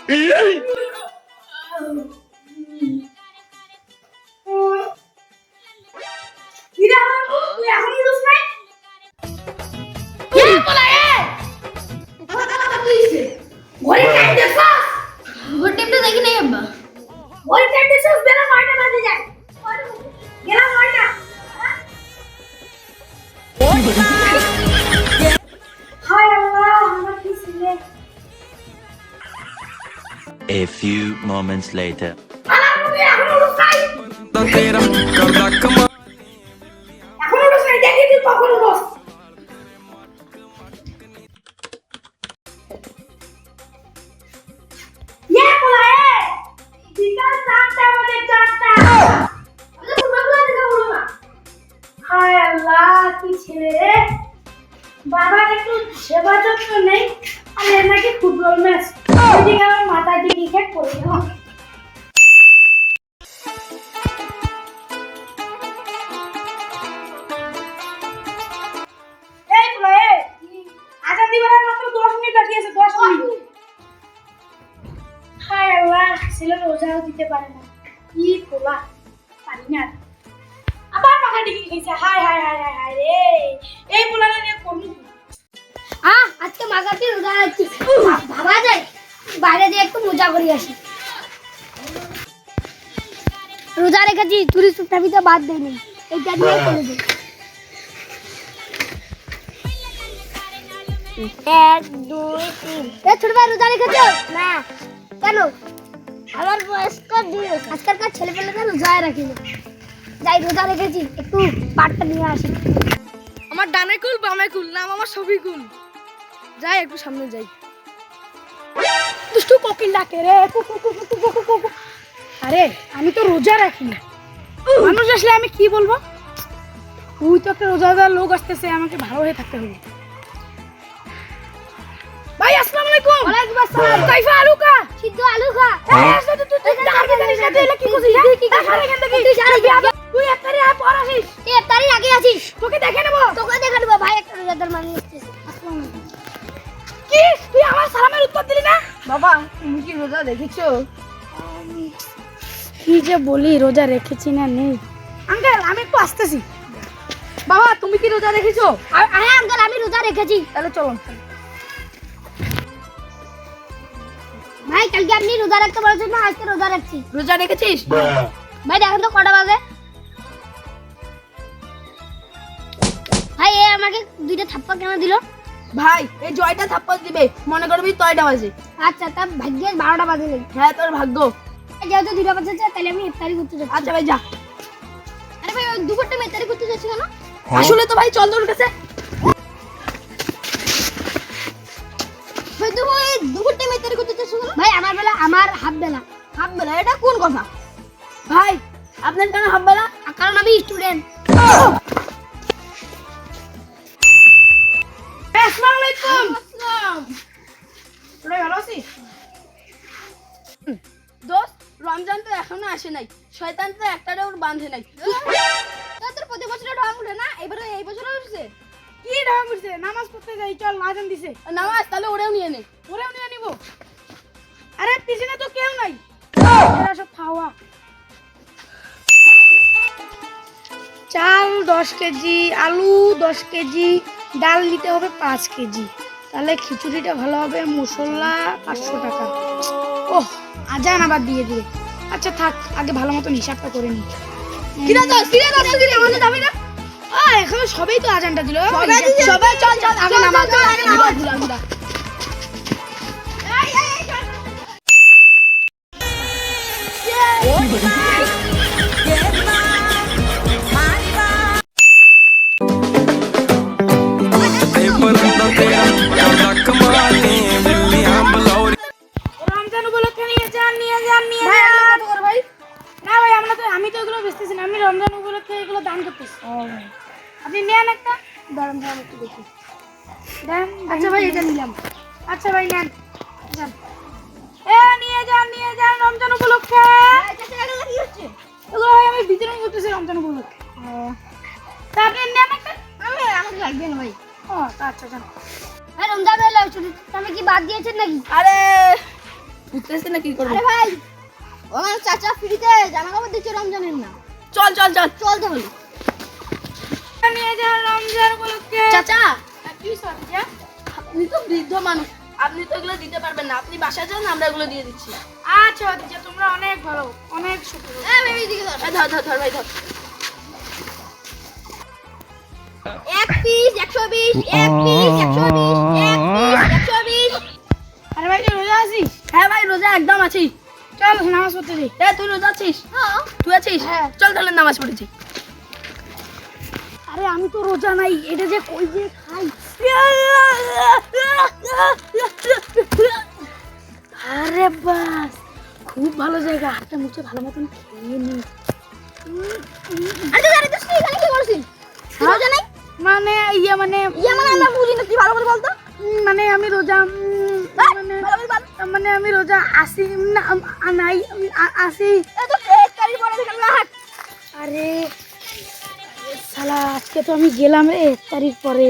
A few moments later. বাবার একটু সেবা যত্ন নেই আর এর নাকি ফুটবল ম্যাচ ওইদিকে আমার মাথায় দিয়ে ক্রিকেট করে দাও। এই বলে আজান দিবার মাত্র 10 মিনিট বাকি আছে 10 মিনিট। হায় আল্লাহ ছেলে রোজাও দিতে পারে না কি পোলা পারি না আবার মাথা ডিগি গেছে। হায় হায় হায় হায় হায় রে এই পোলাটা নিয়ে কোন আজকে মাগাতে রোজা রাখছি ভাবা যায় বাইরে দিয়ে একটু মজা করি আসি। রোজা রেখেছি তুই চুপটাপিতে বাদ দেয়নি এইটা দিয়ে করে দে। 1 2 3 ছোট ভাই রোজা রেখেছো না কেন? আমার বয়স্ক দিয়ে আজকালকার ছেলেপেলেরা রোজা রাখি না। যাই রোজা রেখেছি একটু পাটটা নিয়ে আসি। আমার ডানে কুল বামে কুল নাম আমার সবই কুল। যাই একটু সামনে যাই। দুষ্টু কোকিল ডাকে রে কুকু কুকু কুকু কুকু। আরে আমি তো রোজা রাখি না, মানুষ আসলে আমি কি বলবো? তুই তো একটা রোজাদার লোক আসতেছে, আমাকে ভালো হয়ে থাকতে হবে। ভাই আসসালামু আলাইকুম। ওয়ালাইকুম আসসালাম। কাইফা আলু কা সিদ্ধ আলু খা। তুই আগে জানিস না তুই এলা কি করছিস? তুই এফতারি আর পর আসিস? তুই ইফতারির আগে আসিস। তোকে দেখে নেব। তোকে দেখে নেব ভাই একটা রোজাদার মানুষ আসছে। আসসালামু আলাইকুম। কি তুই আমার সালামের উত্তর দিলি না? বাবা তুমি কি রোজা রেখেছো? কি যে বলি রোজা রেখেছি না নেই। আঙ্কেল আমি একটু আসতেছি। বাবা তুমি কি রোজা রেখেছো? আরে আঙ্কেল আমি রোজা রেখেছি। তাহলে চলো। ভাই কালকে আপনি রোজা রাখতে বলেছেন না, আজকে রোজা রাখছি। রোজা রেখেছিস? ভাই দেখেন তো কটা বাজে। ভাই এ আমাকে দুইটা থাপ্পড় কেন দিল? ভাই এই জয়টা থাপ্পড় দিবে মনে করবি তয়টা বাজে। আচ্ছা তা ভাগ্যে 12টা বাজে নেই। হ্যাঁ তোর ভাগ্য। যেহেতু 2টা বাজেছে তাহলে আমি ইফতারি করতে যাচ্ছি। আচ্ছা ভাই যা। আরে ভাই ওই দুপুরটা আমি ইফতারি করতে যাচ্ছি কেন? আসলে তো ভাই চল তোর কাছে। ভাই তুমি দুপুরটা আমি ইফতারি করতে যাচ্ছি কেন? ভাই আমার বেলা আমার হাফ বেলা। হাফ বেলা এটা কোন কথা? ভাই আপনার কেন হাফ বেলা? কারণ আমি স্টুডেন্ট। আসসালামু আলাইকুম। আসসালাম। তোরা ভালো আছিস? দোস্ত রমজান তো এখনো আসে নাই, শয়তান তো একটাও বাঁধে নাই। তোর প্রতি বছর ঢং উঠে না, এবারে এই বছরও উঠছে। কি ঢং করছে? নামাজ পড়তে যাই চল, আজান দিছে। নামাজ তাহলে ওরেও নিয়ে নে। ওরেও নিয়ে নিব। আরে পিছনে তো কেউ নাই, এরা সব খাওয়া। চাল 10 কেজি, আলু 10 কেজি, ডাল নিতে হবে 5 কেজি, তাহলে খিচুড়িটা ভালো হবে। মশলা 500 টাকা। ওহ আজান আবার দিয়ে দিবে। আচ্ছা থাক, আগে ভালো মতন হিসাবটা করে নি। কিরা দোস্ত কিরা দোস্ত কিরা মনে যাবে না? এখন সবাই তো আজানটা দিল। সবাই চল চল আগে নামাজ আগে নামাজ। রমজান উপলক্ষে নিয়ে যান নিয়ে যান নিয়ে যান। ভাই না ভাই আমি তো এগুলো বেচতেছি না, আমি রমজান উপলক্ষে এগুলো দান করতেছি। আপনি নেন একটা। দাঁড়ান দাঁড়ান একটু দেখি দেন। আচ্ছা ভাই এটা নিলাম। আচ্ছা ভাই নেন যান। নিয়ে যান রমজান উপলক্ষে। এগুলো ভাই আমি বিতরণ করতেছি রমজান উপলক্ষে। তা আপনি নেন একটা। আমাকে লাগবে না ভাই। তা আচ্ছা যান। ভাই রমজান এলো, তুমি কি বাদ দিয়েছেন নাকি? আরে বুঝতেছি না কি করবো। আরে ভাই আমার চাচা ফ্রিতে জামা কাপড় দিচ্ছে রমজানের না। চল চল চল চল তাহলে। নিয়ে যা রমজান উপলক্ষে। চাচা কি সরিয়া, আপনি তো বৃদ্ধ মানুষ, আপনি তো এগুলো দিতে পারবেন না, আপনি বাসায় যান, আমরা এগুলো দিয়ে দিচ্ছি। আচ্ছা ভাতিজা, তোমরা অনেক ভালো, অনেক শুকর। বেবি দিকে ধর। এই ধর ধর ধর ভাই ধর। এক পিস 120, এক পিস 120, এক পিস 120। আরে ভাই তুই রোজা আছিস? হ্যাঁ ভাই রোজা একদম আছি। চল নামাজ পড়তে যাই। তুই রোজা আছিস? হ্যাঁ। তুই আছিস? হ্যাঁ। চল তাহলে নামাজ পড়েছি। আরে আমি তো রোজা নাই, এটা যে কই যে খাই। আরে বাস, খুব ভালো জায়গা, হাতটা মুখে ভালো মতন খেয়ে নি। আরে আরে তুই এখানে কি করছিস? তুই রোজা নাই? মানে মানে মানে আমরা বুঝি না, তুই ভালো করে বল তো। মানে আমি রোজা মানে মানে আমি রোজা আসি না, নাই আমি আসি। এত কারি পরে দেখে না হাট। আরে শালা, আজকে তো আমি গেলাম রে ইফতারির পরে।